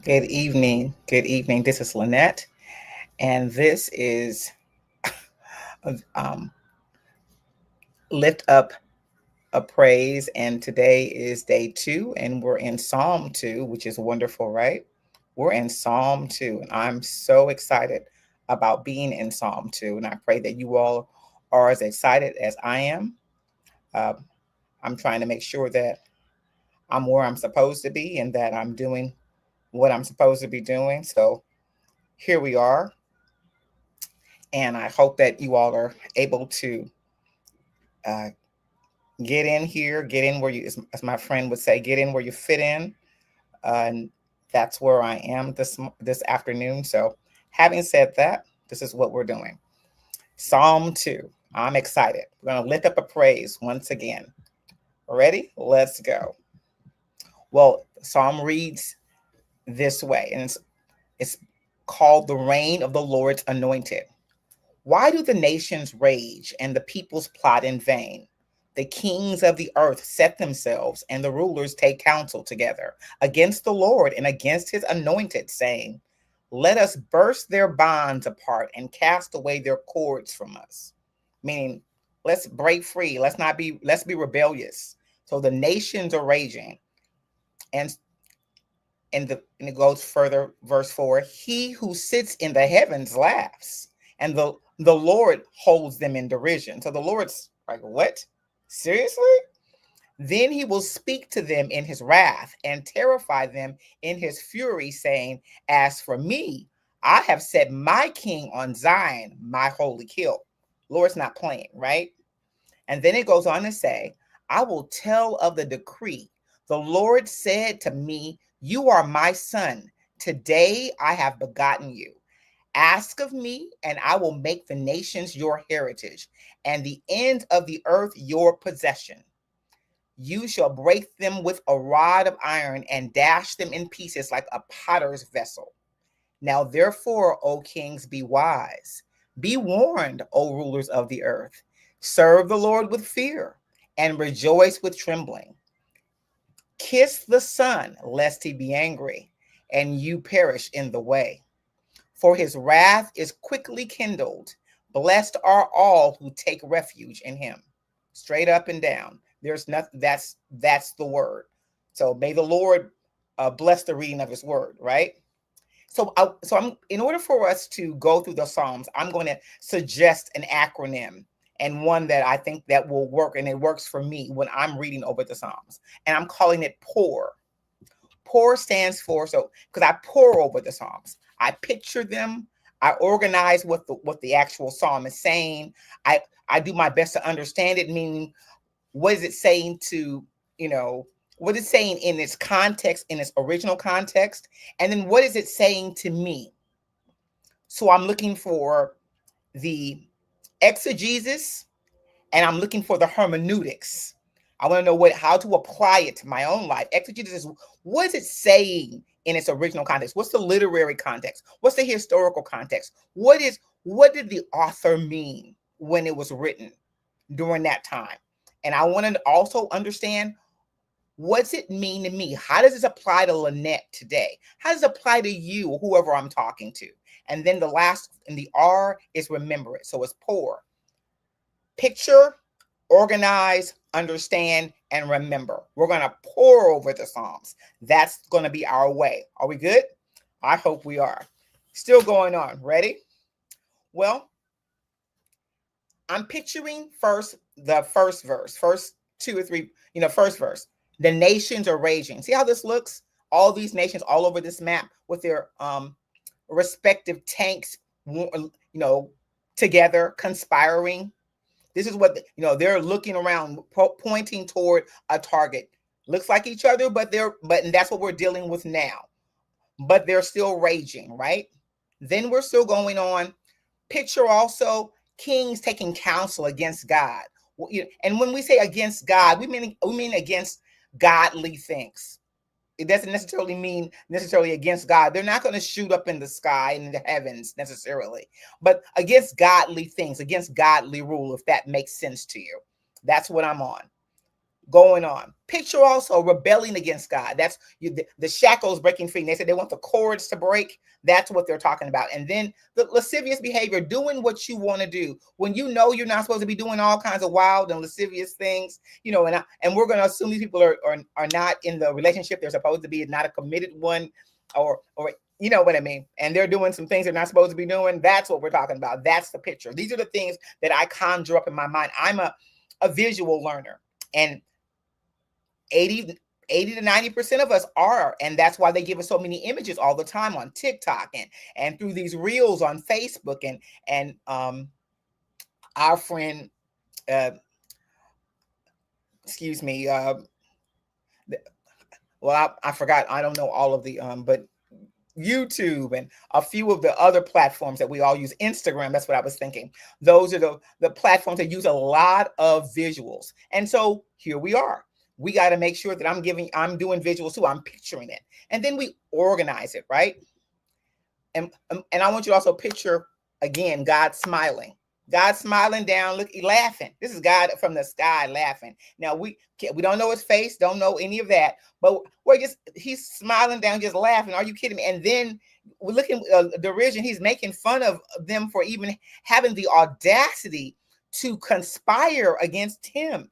Good evening. Good evening. This is Lynette, and this is um, Lift Up a Praise. And today is day 2, and we're in Psalm 2, which is wonderful, right? We're in Psalm 2, and I'm so excited about being in Psalm 2. And I pray that you all are as excited as I am. Uh, I'm trying to make sure that I'm where I'm supposed to be and that I'm doing what I'm supposed to be doing. So here we are. And I hope that you all are able to uh, get in here, get in where you, as my friend would say, get in where you fit in. And that's where I am this afternoon. So, having said that, this is what we're doing. Psalm 2. I'm excited. We're going to lift up a praise once again. Ready? Let's go. Well, Psalm reads this way, and it's called the reign of the Lord's anointed. Why do the nations rage and the peoples plot in vain? The kings of the earth set themselves, and the rulers take counsel together against the Lord and against his anointed, saying, let us burst their bonds apart and cast away their cords from us. Meaning, let's break free. Let's be rebellious. So the nations are raging. And and it goes further, verse 4, he who sits in the heavens laughs, and the Lord holds them in derision. So the Lord's like, what? Seriously? Then he will speak to them in his wrath and terrify them in his fury, saying, as for me, I have set my king on Zion, my holy hill. Lord's not playing, right? And then it goes on to say, I will tell of the decree. The Lord said to me, you are my son. Today I have begotten you. Ask of me, and I will make the nations your heritage, and the ends of the earth your possession. You shall break them with a rod of iron and dash them in pieces like a potter's vessel. Now, therefore, O kings, be wise. Be warned, O rulers of the earth. Serve the Lord with fear and rejoice with trembling. Kiss the Son, lest he be angry and you perish in the way. For his wrath is quickly kindled. Blessed are all who take refuge in him. Straight up and down. There's nothing. That's the word. So may the Lord bless the reading of his word, right? So I'm in order for us to go through the Psalms, I'm going to suggest an acronym and one that I think that will work, and it works for me when I'm reading over the Psalms. And I'm calling it POUR. POUR stands for, so because I pour over the Psalms. I picture them, I organize what the actual psalm is saying. I do my best to understand it, meaning what is it saying to, you know, what is it saying in its context, in its original context, and then what is it saying to me? So I'm looking for the exegesis and I'm looking for the hermeneutics. I want to know how to apply it to my own life. Exegesis is, what is it saying in its original context? What's the literary context? What's the historical context? What did the author mean when it was written during that time? And I want to also understand, what's it mean to me? How does this apply to Lynette today? How does it apply to you, whoever I'm talking to? And then the last in the R is remember it. So it's pour. Picture, organize, understand, and remember. We're going to pour over the Psalms. That's going to be our way. Are we good? I hope we are. Still going on. Ready? Well, I'm picturing the first verse, first two or three, first verse. The nations are raging. See how this looks? All these nations all over this map with their respective tanks, together conspiring. This is what they're looking around, pointing toward a target. Looks like each other, but and that's what we're dealing with now. But they're still raging, right? Then we're still going on. Picture also kings taking counsel against God. And when we say against God, we mean against godly things. It doesn't necessarily mean against God. They're not going to shoot up in the sky and in the heavens necessarily, but against godly things, against godly rule, if that makes sense to you. That's what I'm on. going on. Picture also rebelling against God. That's you, the shackles breaking free. And they said they want the cords to break. That's what they're talking about. And then the lascivious behavior, doing what you want to do when you know you're not supposed to be doing all kinds of wild and lascivious things. And we're going to assume these people are not in the relationship they're supposed to be, not a committed one, or you know what I mean? And they're doing some things they're not supposed to be doing. That's what we're talking about. That's the picture. These are the things that I conjure up in my mind. I'm a visual learner, and 80 to 90% of us are, and that's why they give us so many images all the time on TikTok and through these reels on Facebook and our friend excuse me well, I forgot, I don't know all of the but YouTube and a few of the other platforms that we all use. Instagram, that's what I was thinking. Those are the platforms that use a lot of visuals. And so here we are. We got to make sure that I'm doing visuals too. I'm picturing it. And then we organize it, right? And I want you to also picture, again, God smiling. God smiling down, look, he laughing. This is God from the sky laughing. Now we don't know his face, don't know any of that, but he's smiling down, just laughing. Are you kidding me? And then we're looking derision. He's making fun of them for even having the audacity to conspire against him.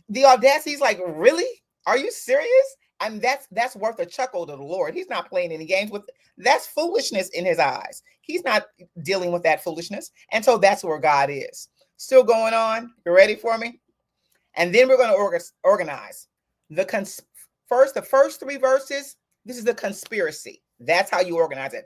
The audacity is like, really? Are you serious? I mean, that's worth a chuckle to the Lord. He's not playing any games with. That's foolishness in his eyes. He's not dealing with that foolishness. And so that's where God is. Still going on. You ready for me? And then we're going to organize. The first three verses, this is the conspiracy. That's how you organize it.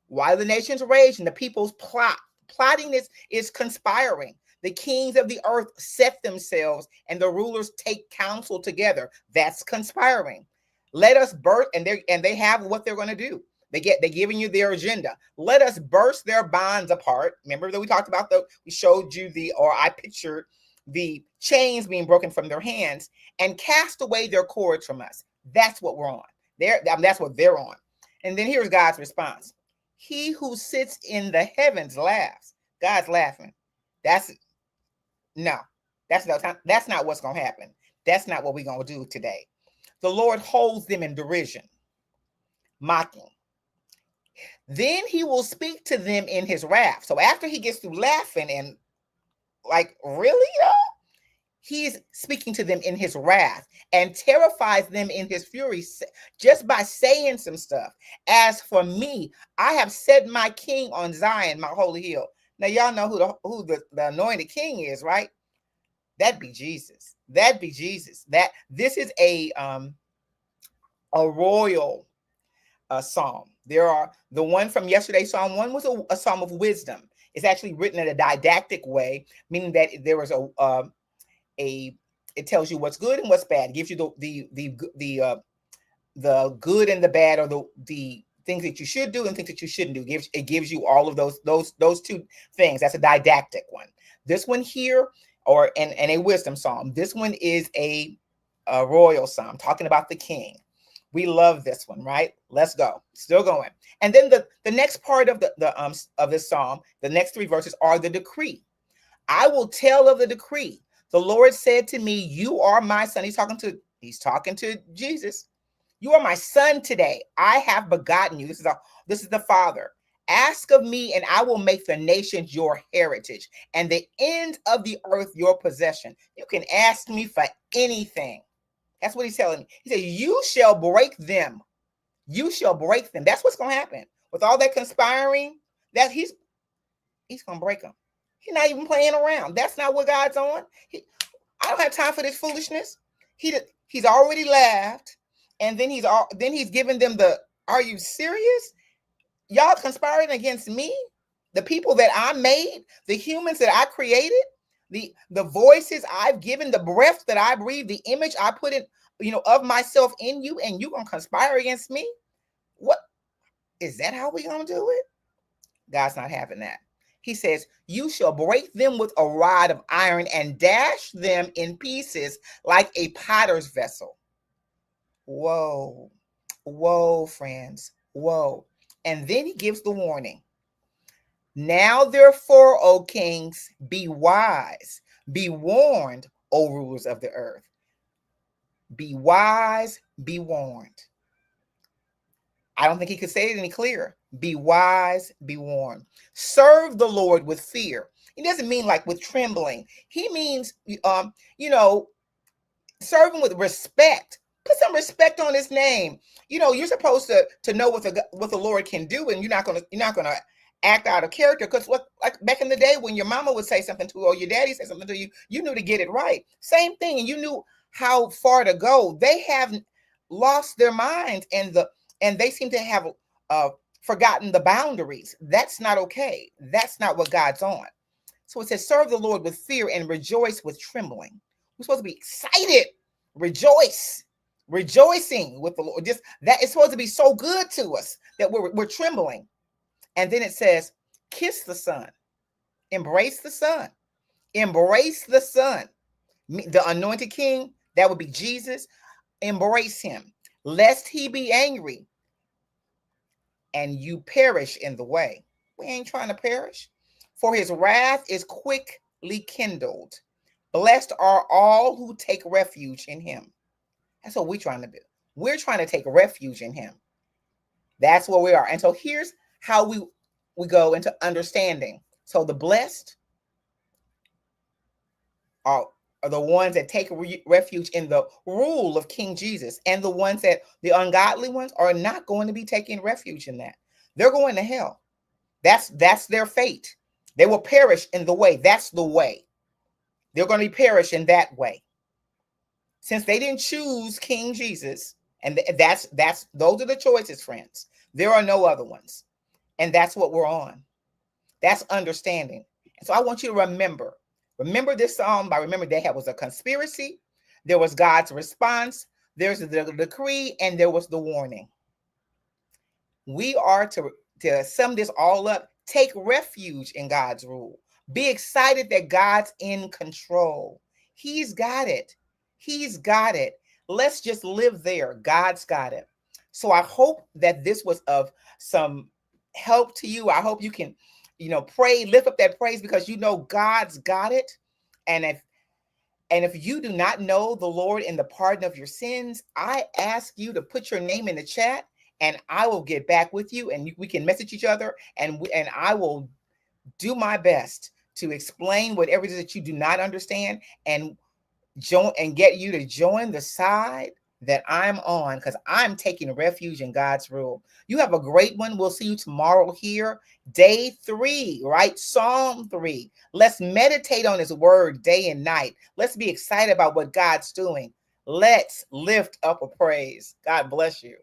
Why the nations rage and the people's plot. Plotting is conspiring. The kings of the earth set themselves and the rulers take counsel together. That's conspiring. Let us burst, and they have what they're going to do. They're giving you their agenda. Let us burst their bonds apart. Remember that we talked about we showed you I pictured the chains being broken from their hands and cast away their cords from us. That's what we're on. That's what they're on. And then here's God's response. He who sits in the heavens laughs. God's laughing. That's not what's going to happen. That's not what we're going to do today. The Lord holds them in derision, mocking. Then he will speak to them in his wrath. So after he gets through laughing and like, really, he's speaking to them in his wrath and terrifies them in his fury just by saying some stuff. As for me, I have set my king on Zion, my holy hill. Now, y'all know who the anointed king is, right? That'd be Jesus. That'd be Jesus. This is a royal psalm. There are the one from yesterday. Psalm 1 was a psalm of wisdom. It's actually written in a didactic way, meaning that there was it tells you what's good and what's bad. It gives you the good and the bad, or the things that you should do and things that you shouldn't do. It gives you all of those two things. That's a didactic one. This one here, and a wisdom psalm. This one is a royal psalm talking about the king. We love this one, right? Let's go. Still going. And then the next part of of this psalm, the next three verses are the decree. I will tell of the decree. The Lord said to me, you are my son. He's talking to Jesus. You are my son today. I have begotten you. This is the Father. Ask of me, and I will make the nations your heritage, and the ends of the earth your possession. You can ask me for anything. That's what he's telling me. He said, you shall break them. You shall break them. That's what's going to happen. With all that conspiring, that he's going to break them. He's not even playing around. That's not what God's on. I don't have time for this foolishness. He's already laughed, and then he's giving them are you serious? Y'all conspiring against me, the people that I made, the humans that I created, the voices I've given, the breath that I breathe, the image I put in, of myself in you, and you gonna conspire against me? What is that? How we gonna do it? God's not having that. He says, you shall break them with a rod of iron and dash them in pieces like a potter's vessel. Whoa, friends, whoa. And then he gives the warning. Now, therefore, O kings, be wise, be warned, O rulers of the earth. Be wise, be warned. I don't think he could say it any clearer. Be wise, be warned. Serve the Lord with fear. He doesn't mean like with trembling. He means, serve him with respect. Put some respect on his name. You're supposed to know what the Lord can do, and you're not gonna act out of character. Because like back in the day when your mama would say something to you or your daddy said something to you, you knew to get it right. Same thing, and you knew how far to go. They have lost their minds, and they seem to have forgotten the boundaries. That's not okay. That's not what God's on. So it says, serve the Lord with fear and rejoice with trembling. We're supposed to be excited, rejoicing with the Lord. Just that is supposed to be so good to us that we're trembling. And then it says, kiss the Son, embrace the Son, embrace the Son, the anointed King. That would be Jesus. Embrace him, lest he be angry and you perish in the way. We ain't trying to perish. For his wrath is quickly kindled. Blessed are all who take refuge in him. That's what we're trying to do. We're trying to take refuge in him. That's where we are. And so here's how we go into understanding. So the blessed are the ones that take refuge in the rule of King Jesus. And the ones that, the ungodly ones, are not going to be taking refuge in that. They're going to hell. That's their fate. They will perish in the way. That's the way. They're going to perish in that way. Since they didn't choose King Jesus, and those are the choices, friends. There are no other ones. And that's what we're on. That's understanding. And so I want you to remember this psalm. I remember there was a conspiracy. There was God's response. There's the decree, and there was the warning. We are to sum this all up. Take refuge in God's rule. Be excited that God's in control. He's got it. He's got it. Let's just live there. God's got it. So I hope that this was of some help to you. I hope you can, pray, lift up that praise, because God's got it. And if you do not know the Lord in the pardon of your sins, I ask you to put your name in the chat, and I will get back with you, and we can message each other, and I will do my best to explain whatever it is that you do not understand, and get you to join the side that I'm on, because I'm taking refuge in God's rule. You have a great one. We'll see you tomorrow here. Day 3, right? Psalm 3. Let's meditate on his word day and night. Let's be excited about what God's doing. Let's lift up a praise. God bless you.